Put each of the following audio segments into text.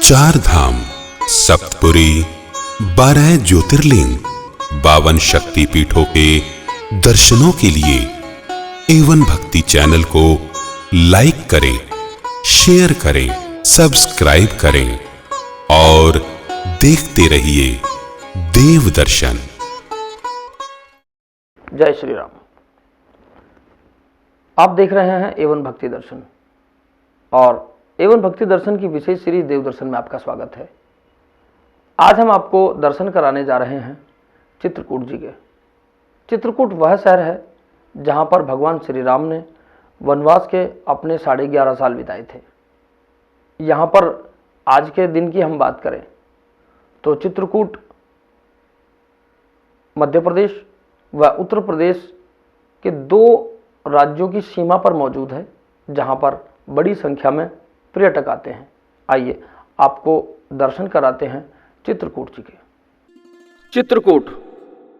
चार धाम, सप्तपुरी, 12 ज्योतिर्लिंग, 52 शक्ति पीठों के दर्शनों के लिए एवन भक्ति चैनल को लाइक करें, शेयर करें, सब्सक्राइब करें और देखते रहिए देव दर्शन। जय श्री राम। आप देख रहे हैं एवन भक्ति दर्शन और एवन भक्ति दर्शन की विशेष सीरीज देव दर्शन में आपका स्वागत है। आज हम आपको दर्शन कराने जा रहे हैं चित्रकूट जी के। चित्रकूट वह शहर है जहां पर भगवान श्री राम ने वनवास के अपने 11.5 साल बिताए थे। यहाँ पर आज के दिन की हम बात करें तो चित्रकूट मध्य प्रदेश व उत्तर प्रदेश के 2 राज्यों की सीमा पर मौजूद है, जहां पर बड़ी संख्या में पर्यटक आते हैं। आइए आपको दर्शन कराते हैं चित्रकूट जी के। चित्रकूट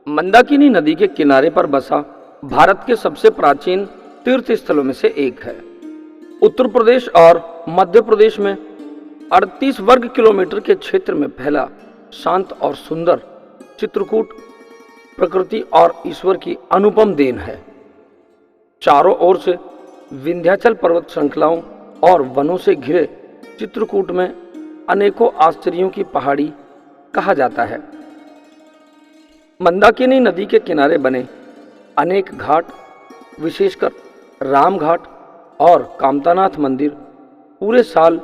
मंदाकिनी नदी के किनारे पर बसा भारत के सबसे प्राचीन तीर्थ स्थलों में से एक है। उत्तर प्रदेश और मध्य प्रदेश में 38 वर्ग किलोमीटर के क्षेत्र में फैला शांत और सुंदर चित्रकूट प्रकृति और ईश्वर की अनुपम देन है। चारों ओर से विंध्याचल पर्वत श्रृंखलाओं और वनों से घिरे चित्रकूट में अनेकों आश्चर्यों की पहाड़ी कहा जाता है। मंदाकिनी नदी के किनारे बने अनेक घाट, विशेषकर राम घाट और कामतानाथ मंदिर पूरे साल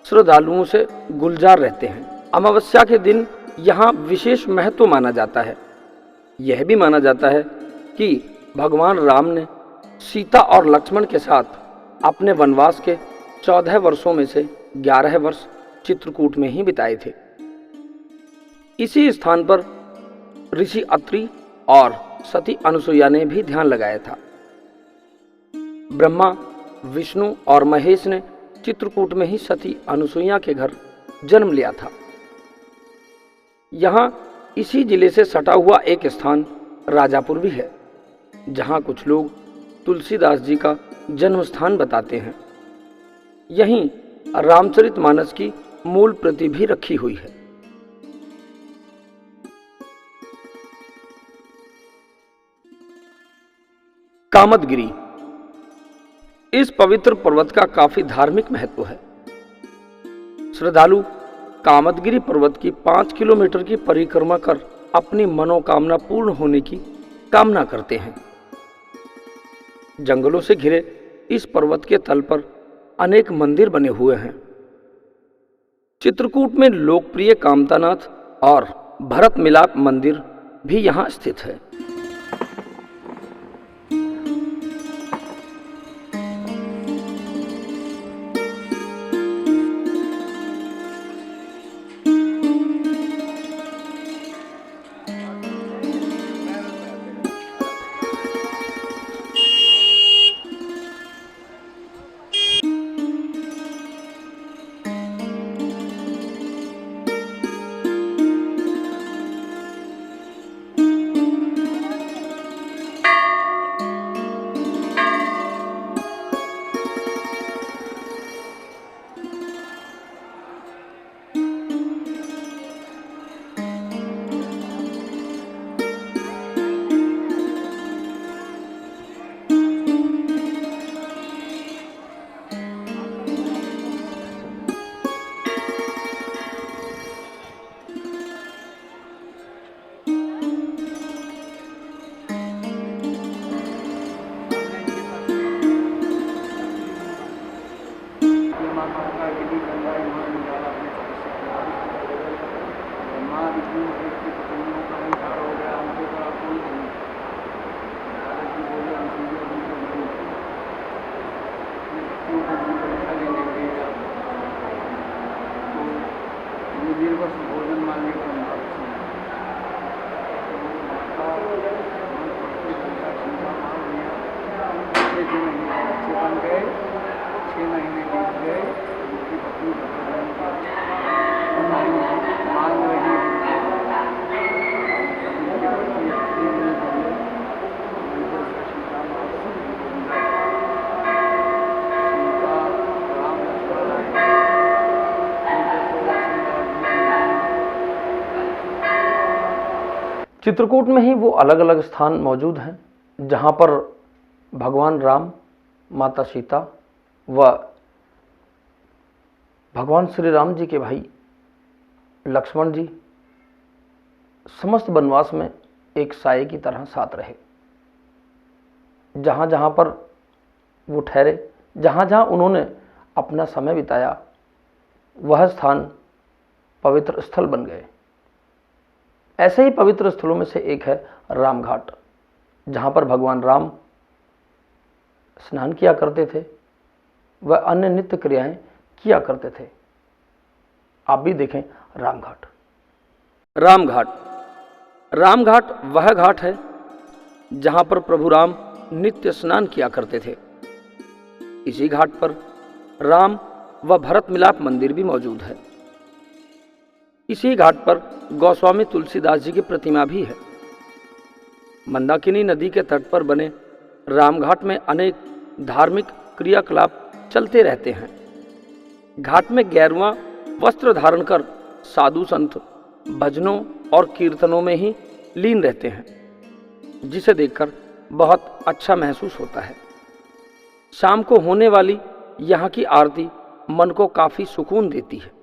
श्रद्धालुओं से गुलजार रहते हैं। अमावस्या के दिन यहाँ विशेष महत्व माना जाता है। यह भी माना जाता है कि भगवान राम ने सीता और लक्ष्मण के साथ अपने वनवास के 14 वर्षों में से 11 वर्ष चित्रकूट में ही बिताए थे। इसी स्थान पर ऋषि अत्रि और सती अनुसुईया ने भी ध्यान लगाया था। ब्रह्मा, विष्णु और महेश ने चित्रकूट में ही सती अनुसुईया के घर जन्म लिया था। यहाँ इसी जिले से सटा हुआ एक स्थान राजापुर भी है, जहाँ कुछ लोग तुलसीदास जी का जन्म स्थान बताते हैं। यहीं रामचरितमानस की मूल प्रति भी रखी हुई है। कामदगिरी इस पवित्र पर्वत का काफी धार्मिक महत्व है। श्रद्धालु कामदगिरी पर्वत की 5 किलोमीटर की परिक्रमा कर अपनी मनोकामना पूर्ण होने की कामना करते हैं। जंगलों से घिरे इस पर्वत के तल पर अनेक मंदिर बने हुए हैं। चित्रकूट में लोकप्रिय कामतानाथ और भरत मिलाप मंदिर भी यहाँ स्थित है। भोजन मांगे बन गए, 6 महीने बीत गए, उनकी पत्नी मांग रही सीता राम लक्ष्मण चित्रकूट में ही वो अलग अलग स्थान मौजूद हैं जहाँ पर भगवान राम, माता सीता व भगवान श्री राम जी के भाई लक्ष्मण जी समस्त वनवास में एक साये की तरह साथ रहे। जहाँ जहाँ पर वो ठहरे, जहाँ जहाँ उन्होंने अपना समय बिताया, वह स्थान पवित्र स्थल बन गए। ऐसे ही पवित्र स्थलों में से एक है रामघाट, जहाँ पर भगवान राम स्नान किया करते थे व अन्य नित्य क्रियाएं किया करते थे। आप भी देखें रामघाट। रामघाट वह घाट है जहाँ पर प्रभु राम नित्य स्नान किया करते थे। इसी घाट पर राम व भरत मिलाप मंदिर भी मौजूद है। इसी घाट पर गोस्वामी तुलसीदास जी की प्रतिमा भी है। मंदाकिनी नदी के तट पर बने रामघाट में अनेक धार्मिक क्रियाकलाप चलते रहते हैं। घाट में गेरुआ वस्त्र धारण कर साधु संत भजनों और कीर्तनों में ही लीन रहते हैं, जिसे देखकर बहुत अच्छा महसूस होता है। शाम को होने वाली यहाँ की आरती मन को काफी सुकून देती है।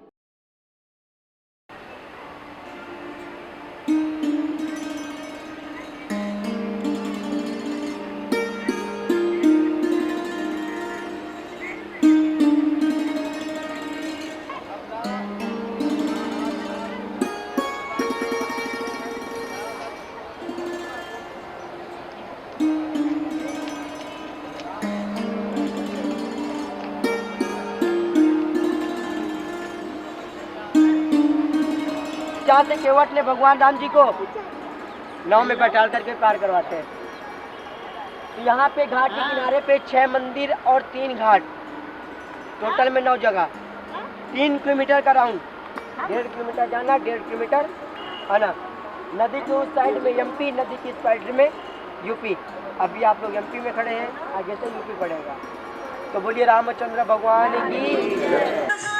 जहाँ से केवट ने भगवान राम जी को नाव में बैठाल करके पार करवाते हैं। तो यहाँ पे घाट के किनारे पे 6 मंदिर और 3 घाट, टोटल में 9 जगह, 3 किलोमीटर का राउंड, 1.5 किलोमीटर जाना, 1.5 किलोमीटर आना। नदी के उस साइड में एमपी, नदी की इस साइड में यूपी। अभी आप लोग एमपी में खड़े हैं, आगे से यूपी पड़ेगा। तो बोलिए रामचंद्र भगवान की।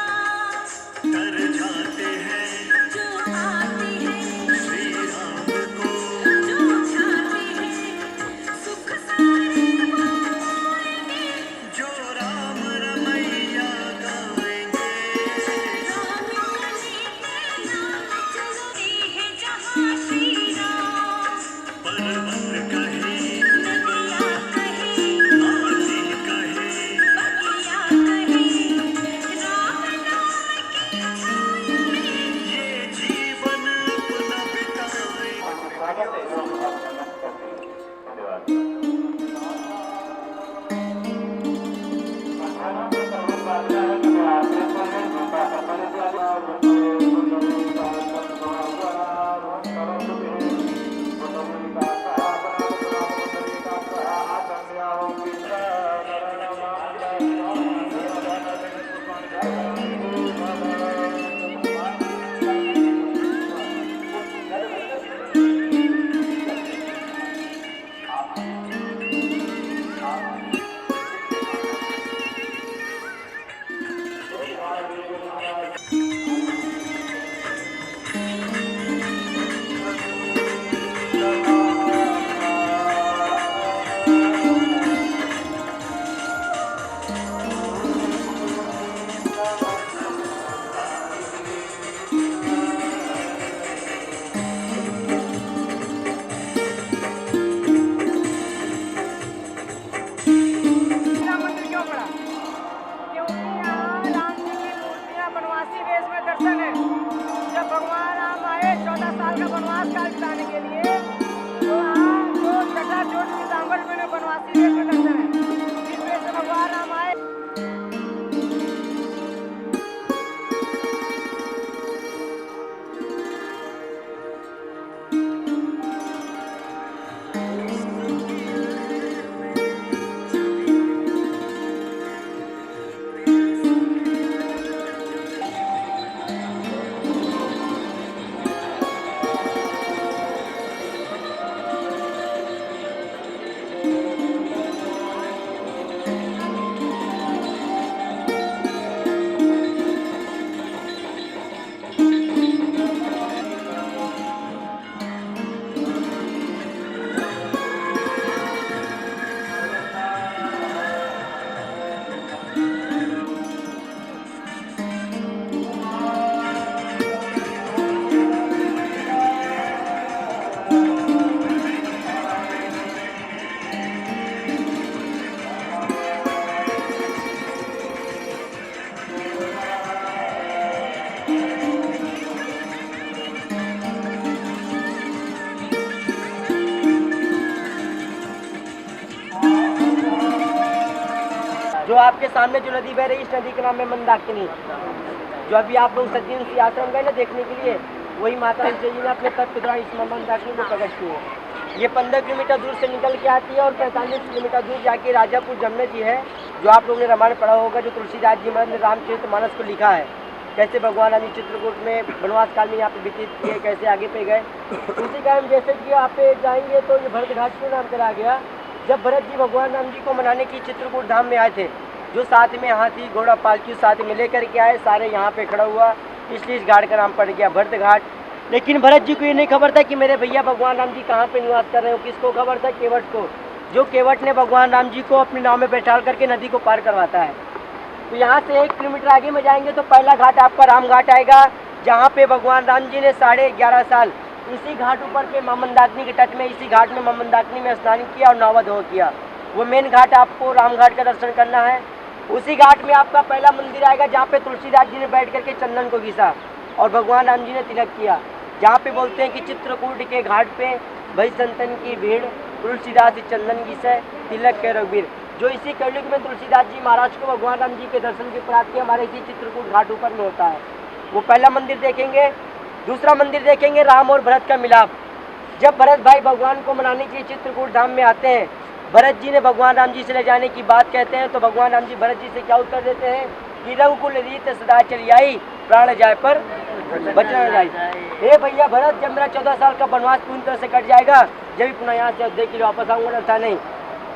आपके सामने जो नदी बह रही है, इस नदी का नाम है मंदाकिनी। जो अभी आप लोग सज्जन सी आश्रम गए ना देखने के लिए, वही माता जी ने अपने तप पितरा इस मंदाकिनी को प्रकट की है। ये 15 किलोमीटर दूर से निकल के आती है और 45 किलोमीटर दूर जाके राजापुर जमुना जी है, जो आप लोगों ने रामायण पढ़ा होगा, जो तुलसीदास जी महाराज ने रामचरितमानस को लिखा है। कैसे भगवान राम चित्रकूट में वनवास काल में यहाँ पे व्यतीत किए, कैसे आगे पे गए। उसी का हम जैसे कि आप पे जाएंगे तो ये भरत घाट क्यों नाम करा गया, जब भरत जी भगवान राम जी को मनाने की चित्रकूट धाम में आए थे, जो साथ में हाथी घोड़ा पालकी साथ में लेकर के आए, सारे यहाँ पे खड़ा हुआ, इसलिए इस घाट का नाम पड़ गया भरत घाट। लेकिन भरत जी को ये नहीं खबर था कि मेरे भैया भगवान राम जी कहाँ पे निवास कर रहे हो। किसको खबर था? केवट को, जो केवट ने भगवान राम जी को अपनी नाव में बैठा करके नदी को पार करवाता है। तो यहाँ से 1 किलोमीटर आगे में जाएंगे तो पहला घाट आपका राम घाट आएगा, जहाँ पे भगवान राम जी ने 11.5 साल इसी घाट ऊपर पे मां मंदाकिनी के तट में, इसी घाट में मां मंदाकिनी में स्नान किया और नौवधो किया। वो मेन घाट आपको राम घाट का दर्शन करना है। उसी घाट में आपका पहला मंदिर आएगा, जहाँ पे तुलसीदास जी ने बैठ करके चंदन को घिसा और भगवान राम जी ने तिलक किया, जहाँ पे बोलते हैं कि चित्रकूट के घाट पे भई संतन की भीड़, तुलसीदास चंदन घिसे तिलक के रघुवीर। जो इसी कलयुग में तुलसीदास जी महाराज को भगवान राम जी के दर्शन की प्राप्ति हमारे इसी चित्रकूट घाट ऊपर में होता है। वो पहला मंदिर देखेंगे। दूसरा मंदिर देखेंगे राम और भरत का मिलाप। जब भरत भाई भगवान को मनाने के लिए चित्रकूट धाम में आते हैं, भरत जी ने भगवान राम जी से ले जाने की बात कहते हैं, तो भगवान राम जी भरत जी से क्या उत्तर देते हैं कि रघुकुल रीत सदा चली आई, प्राण जाए पर बचना न जाए। हे भैया भरत, जब मेरा 14 साल का वनवास पूरी तरह से कट जाएगा, जब भी पुनः यहाँ से अयोध्या के लिए वापस आऊँगा, ऐसा नहीं।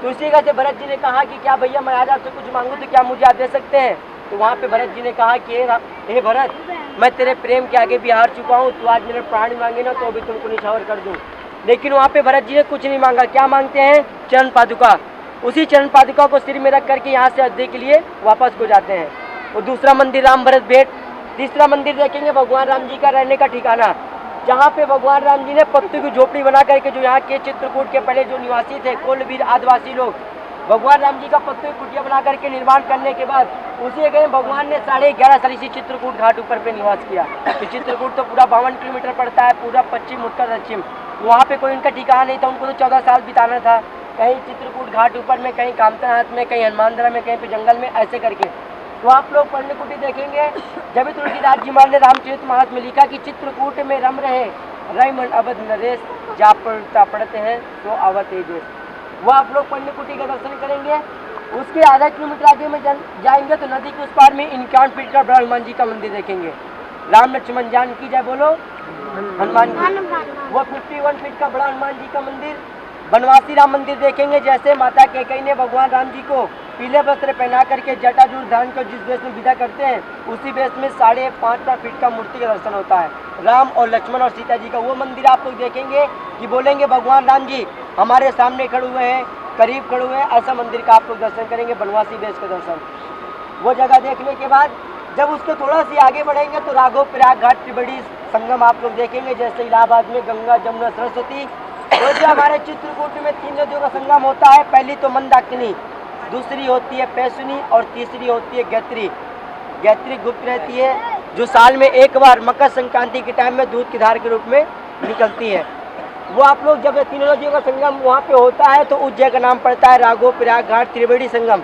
तो उसी का से भरत जी ने कहा कि क्या भैया मैं आज आपसे कुछ मांगूँ तो क्या मुझे आप दे सकते हैं? तो वहाँ पे भरत जी ने कहा कि हे भरत, मैं तेरे प्रेम के आगे भी हार चुका हूँ, तो आज मेरे प्राण मांगे ना तो अभी तुमको निछावर कर दूँ। लेकिन वहाँ पे भरत जी ने कुछ नहीं मांगा। क्या मांगते हैं? चरण पादुका। उसी चरण पादुका को सिर में रख करके यहाँ से अयोध्या के लिए वापस को जाते हैं। और दूसरा मंदिर राम भरत भेंट। तीसरा मंदिर देखेंगे भगवान राम जी का रहने का ठिकाना, जहाँ पे भगवान राम जी ने पत्तों की झोपड़ी बना करके, जो यहाँ के चित्रकूट के पहले जो निवासी थे कोलवीर आदिवासी लोग, भगवान राम जी का पत्तों की कुटिया बना करके निर्माण करने के बाद उसी जगह भगवान ने 11.5 साल इसी चित्रकूट घाट ऊपर पे निवास किया। तो चित्रकूट तो पूरा 52 किलोमीटर पड़ता है, पूरा पश्चिम उत्तर दक्षिण। वहाँ पे कोई उनका ठिकाना नहीं था, उनको तो 14 साल बिताना था, कहीं चित्रकूट घाट ऊपर में, कहीं कामतानाथ में, कहीं हनुमानदरा में, कहीं पे जंगल में, ऐसे करके। तो आप लोग पर्णकुटी देखेंगे, जब भी तुलसीदास जी महाराज ने रामचरितमानस में लिखा कि चित्रकूट में रम रहे रई मन अवध नरेश, जा पड़ते हैं तो अवध देश। वो आप लोग पर्णकुटी का दर्शन करेंगे। उसके आधा किलोमीटर आगे में जाएंगे तो नदी के उस पार में 51 फीट का बड़ा हनुमान जी का मंदिर देखेंगे। राम लक्ष्मण जानकी जय बोलो हनुमान जी। वो 51 फीट का बड़ा हनुमान जी का मंदिर। बनवासी राम मंदिर देखेंगे, जैसे माता कैकेयी ने भगवान राम जी को पीले वस्त्र पहना करके जटाजूट धारण कर जिस वेश में विदा करते हैं, उसी वेश में 5.5 फीट का मूर्ति का दर्शन होता है। राम और लक्ष्मण और सीता जी का वो मंदिर आप लोग देखेंगे कि बोलेंगे भगवान राम जी हमारे सामने खड़े हुए हैं, करीब खड़े हुए हैं, ऐसा मंदिर का आप लोग दर्शन करेंगे, बनवासी वेश का दर्शन। वो जगह देखने के बाद जब उसको थोड़ा सी आगे बढ़ेंगे तो राघव प्रयाग घाट त्रिवेणी संगम आप लोग देखेंगे, जैसे इलाहाबाद में गंगा जमुना सरस्वती। तो जो हमारे चित्रकूट में 3 नदियों का संगम होता है, पहली तो मंदाकिनी, दूसरी होती है पैसुनी और तीसरी होती है गैत्री। गैत्री गुप्त रहती है, जो साल में एक बार मकर संक्रांति के टाइम में दूध की धार के रूप में निकलती है। वो आप लोग जब 3 नदियों का संगम वहाँ पे होता है तो उस जगह का नाम पड़ता है राघव प्रयाग घाट त्रिवेणी संगम,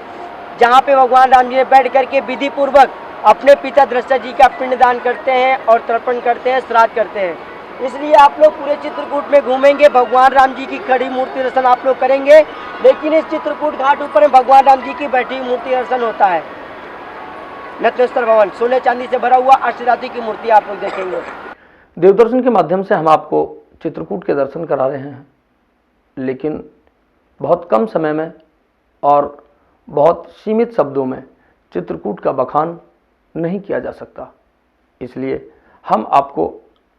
जहाँ पे भगवान राम जी ने बैठ करके विधि पूर्वक अपने पिता दृष्टा जी का पिंडदान करते हैं और तर्पण करते हैं, श्राद्ध करते हैं। इसलिए आप लोग पूरे चित्रकूट में घूमेंगे, भगवान राम जी की खड़ी मूर्ति दर्शन आप लोग करेंगे। लेकिन इस चित्रकूट घाट ऊपर में भगवान राम जी की बैठी मूर्ति दर्शन होता है। नतनेश्वर भवन सोने चांदी से भरा हुआ अष्टधातु की मूर्ति आप लोग देखेंगे। देवदर्शन के माध्यम से हम आपको चित्रकूट के दर्शन करा रहे हैं, लेकिन बहुत कम समय में और बहुत सीमित शब्दों में चित्रकूट का बखान नहीं किया जा सकता। इसलिए हम आपको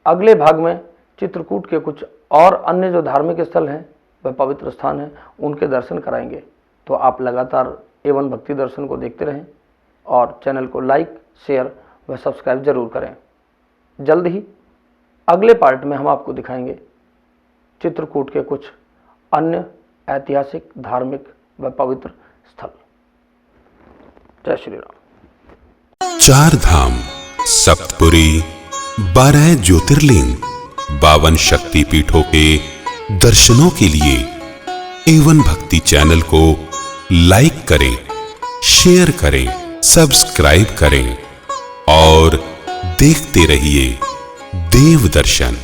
अगले भाग में चित्रकूट के कुछ और अन्य जो धार्मिक स्थल हैं व पवित्र स्थान हैं उनके दर्शन कराएंगे। तो आप लगातार A1 भक्ति दर्शन को देखते रहें और चैनल को लाइक, शेयर व सब्सक्राइब जरूर करें। जल्द ही अगले पार्ट में हम आपको दिखाएंगे चित्रकूट के कुछ अन्य ऐतिहासिक, धार्मिक व पवित्र स्थल। जय श्री राम। 4 धाम, सप्तपुरी, 12 ज्योतिर्लिंग, 52 शक्ति पीठों के दर्शनों के लिए A1 भक्ति चैनल को लाइक करें, शेयर करें, सब्सक्राइब करें और देखते रहिए देव दर्शन।